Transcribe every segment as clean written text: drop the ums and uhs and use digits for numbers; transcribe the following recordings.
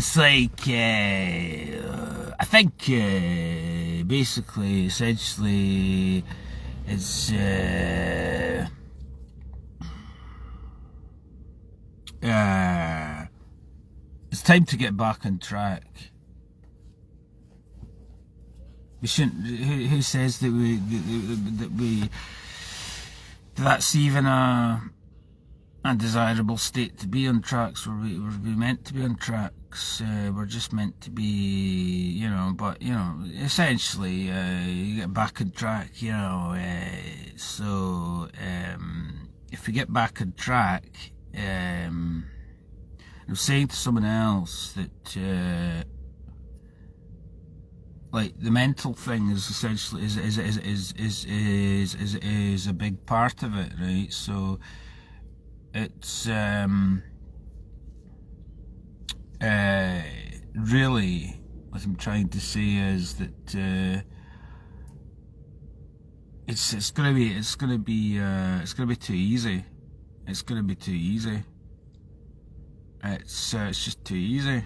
it's like, I think, basically, essentially, it's, it's time to get back on track. We shouldn't. Who says that that's even a undesirable state to be on tracks? We're meant to be on tracks. We're just meant to be, you know. But you know, essentially, you get back on track. You know, so if we get back on track, I was saying to someone else that. Like the mental thing is essentially is a big part of it, right? So it's really what I'm trying to say is that it's gonna be too easy. It's gonna be too easy. It's just too easy.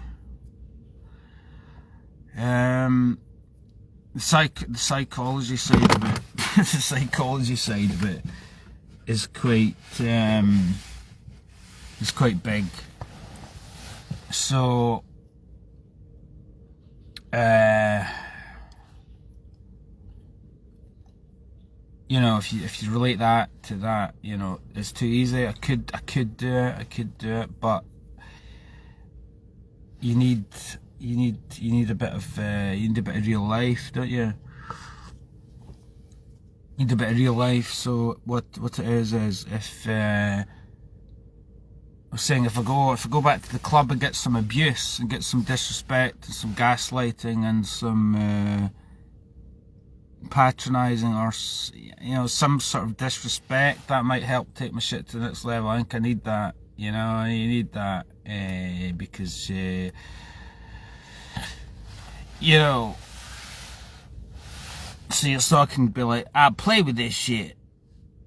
The psychology side of it, the psychology side of it is quite big. So, you know, if you relate that to that, you know, it's too easy. I could do it, but you need a bit of real life, don't you? You need a bit of real life. So what it is if I was saying if I go back to the club and get some abuse and get some disrespect and some gaslighting and some patronising or you know some sort of disrespect, that might help take my shit to the next level. I think I need that. You know, you need that because. You know, so I can be like, I'll play with this shit.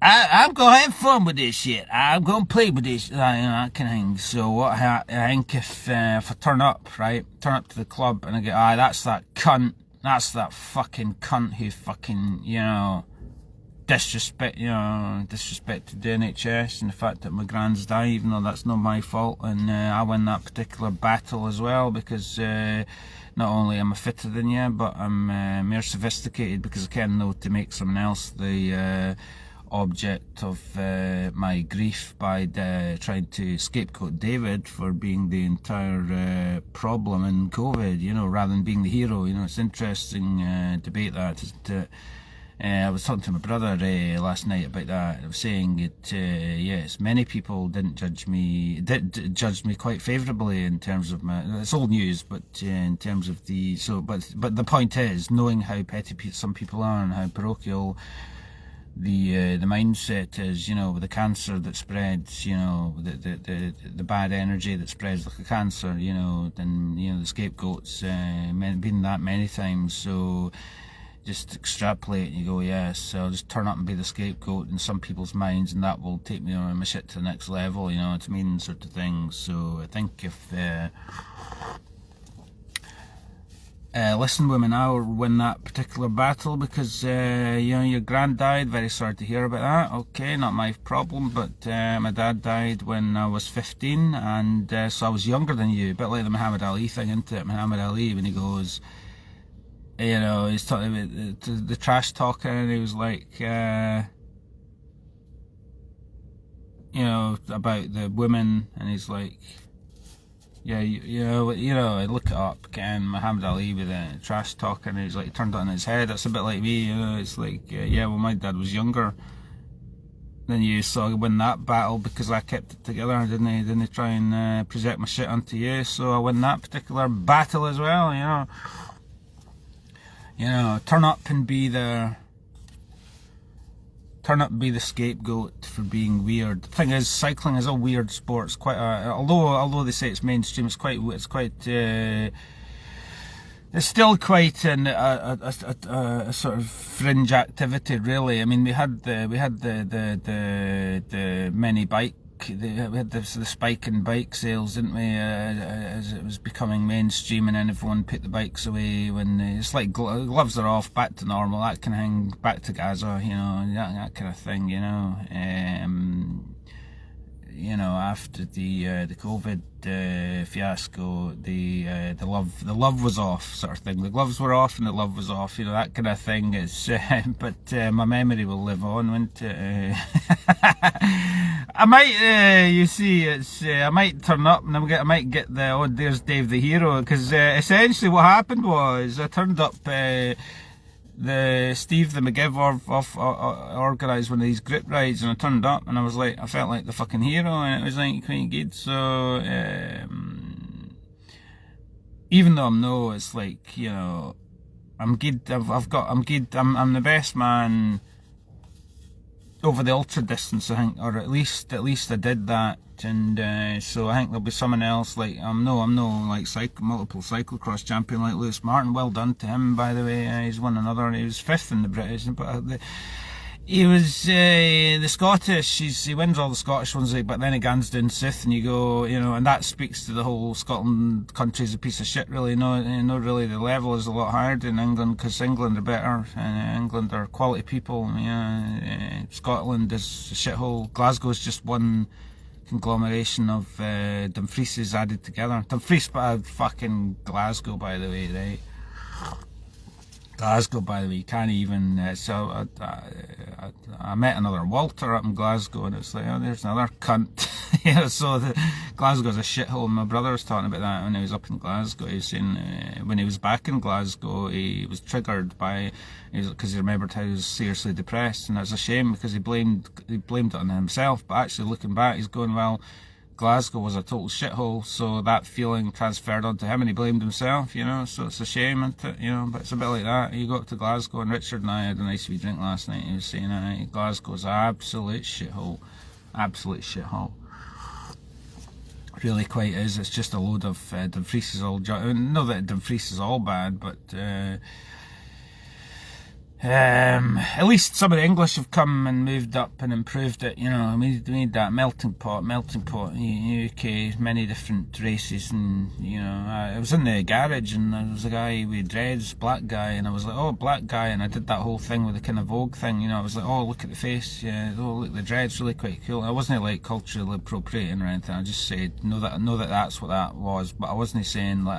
I'm gonna have fun with this shit. I'm gonna play with this, you know, that kind of thing. So what I think if I turn up to the club and I get, that's that cunt, that's that fucking cunt who fucking, you know, disrespected the NHS and the fact that my grand's died, even though that's not my fault, and I win that particular battle as well because. Not only am I fitter than you, but I'm more sophisticated because I can know to make someone else the object of my grief by trying to scapegoat David for being the entire problem in COVID, you know, rather than being the hero. You know, it's interesting debate that, isn't it? I was talking to my brother last night about that. I was saying that yes, many people did judge me quite favourably in terms of my. It's old news, but in terms of the but the point is knowing how petty some people are and how parochial the mindset is. You know, with the cancer that spreads. You know, the bad energy that spreads like a cancer. You know, then you know the scapegoats been that many times. So. Just extrapolate and you go, yes, so I'll just turn up and be the scapegoat in some people's minds and that will take me on my shit to the next level, you know what I mean, sort of thing. So I think if listen women, I'll win that particular battle because you know, your grand died, very sorry to hear about that. Okay, not my problem, but my dad died when I was 15 and so I was younger than you, a bit like the Muhammad Ali thing, isn't it? Muhammad Ali, when he goes, you know, he's talking about the trash talking, and he was like, you know, about the women, and he's like, yeah, you know, I look it up again, Muhammad Ali with the trash talking, and he's like, he turned it on his head. That's a bit like me, you know, it's like, yeah, well, my dad was younger than you, so I win that battle because I kept it together, didn't try and project my shit onto you, so I win that particular battle as well, you know. You know, turn up and be the scapegoat for being weird. The thing is, cycling is a weird sport. It's quite although they say it's mainstream, it's still quite a sort of fringe activity, really. I mean, we had the many bike we had the spike in bike sales, didn't we? As it was becoming mainstream, and then everyone put the bikes away. When it's like gloves are off, back to normal, that kind of thing, back to Gaza, you know, that kind of thing, you know. You know, after the COVID fiasco, the love was off, sort of thing. The gloves were off and the love was off, you know, that kind of thing. Is but my memory will live on, won't it? I might, you see, it's I might turn up and I might get the oh, there's Dave the Hero, because essentially what happened was I turned up. The Steve the McGiv organised one of these group rides, and I turned up and I was like, I felt like the fucking hero, and it was like quite good. So even though I'm no, it's like, you know, I'm good. I'm good. I'm the best man over the ultra distance, I think, or at least I did that. And so I think there'll be someone else, like I'm no like multiple cyclocross champion like Lewis Martin. Well done to him, by the way. He's won another. He was 5th in the British, but he was the Scottish. He wins all the Scottish ones, but then he guns down south, and you go, you know, and that speaks to the whole Scotland country's a piece of shit. Really, no, really, the level is a lot higher than England, because England are better, and England are quality people. Yeah, Scotland is a shithole. Glasgow's just one conglomeration of Dumfrieses added together. Dumfries, but fucking Glasgow, by the way, right? Glasgow, by the way, you can't even. So I met another Walter up in Glasgow, and it's like, oh, there's another cunt. You know, so Glasgow's a shithole. My brother was talking about that when he was up in Glasgow. He was saying when he was back in Glasgow, he was triggered by, because he remembered how he was seriously depressed, and it was a shame because he blamed it on himself. But actually, looking back, he's going, well, Glasgow was a total shithole, so that feeling transferred onto him and he blamed himself, you know, so it's a shame, isn't it, you know, but it's a bit like that. You go up to Glasgow, and Richard and I had a nice wee drink last night, he was saying, Glasgow's an absolute shithole, really quite is. It's just a load of Dumfries all, not that Dumfries is all bad, but at least some of the English have come and moved up and improved it, you know. We need that melting pot, UK, many different races, and, you know, I was in the garage and there was a guy with dreads, black guy, and I was like, oh, black guy, and I did that whole thing with the kind of Vogue thing, you know. I was like, oh, look at the face, yeah, oh, look, the dreads, really quite cool. I wasn't like culturally appropriating or anything, I just said, know that that's what that was, but I wasn't saying like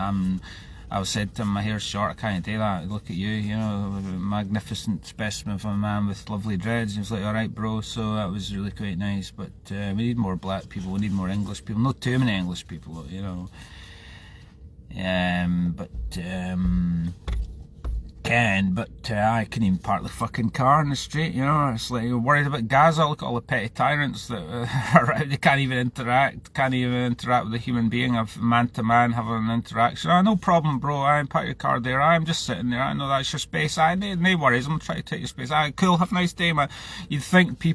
I said to him, my hair's short, I can't do that, look at you, you know, a magnificent specimen of a man with lovely dreads. He was like, alright bro, so that was really quite nice, but we need more black people, we need more English people, not too many English people, you know. I couldn't even park the fucking car in the street, you know. It's like, you're worried about Gaza, look at all the petty tyrants that are around. They can't even interact with a human being, have man-to-man, having an interaction. Oh, no problem, bro, I park your car there, I'm just sitting there, I know that's your space, no worries, I'm trying to take your space, cool, have a nice day, man. You'd think the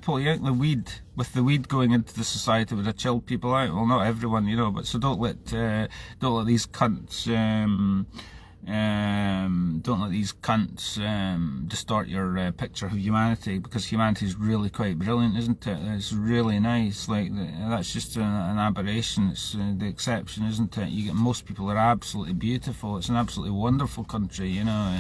weed going into the society would have chilled people out. Well, not everyone, you know, but so don't let these cunts distort your picture of humanity, because humanity is really quite brilliant, isn't it? It's really nice. Like, that's just an aberration. It's the exception, isn't it? You get most people are absolutely beautiful. It's an absolutely wonderful country, you know.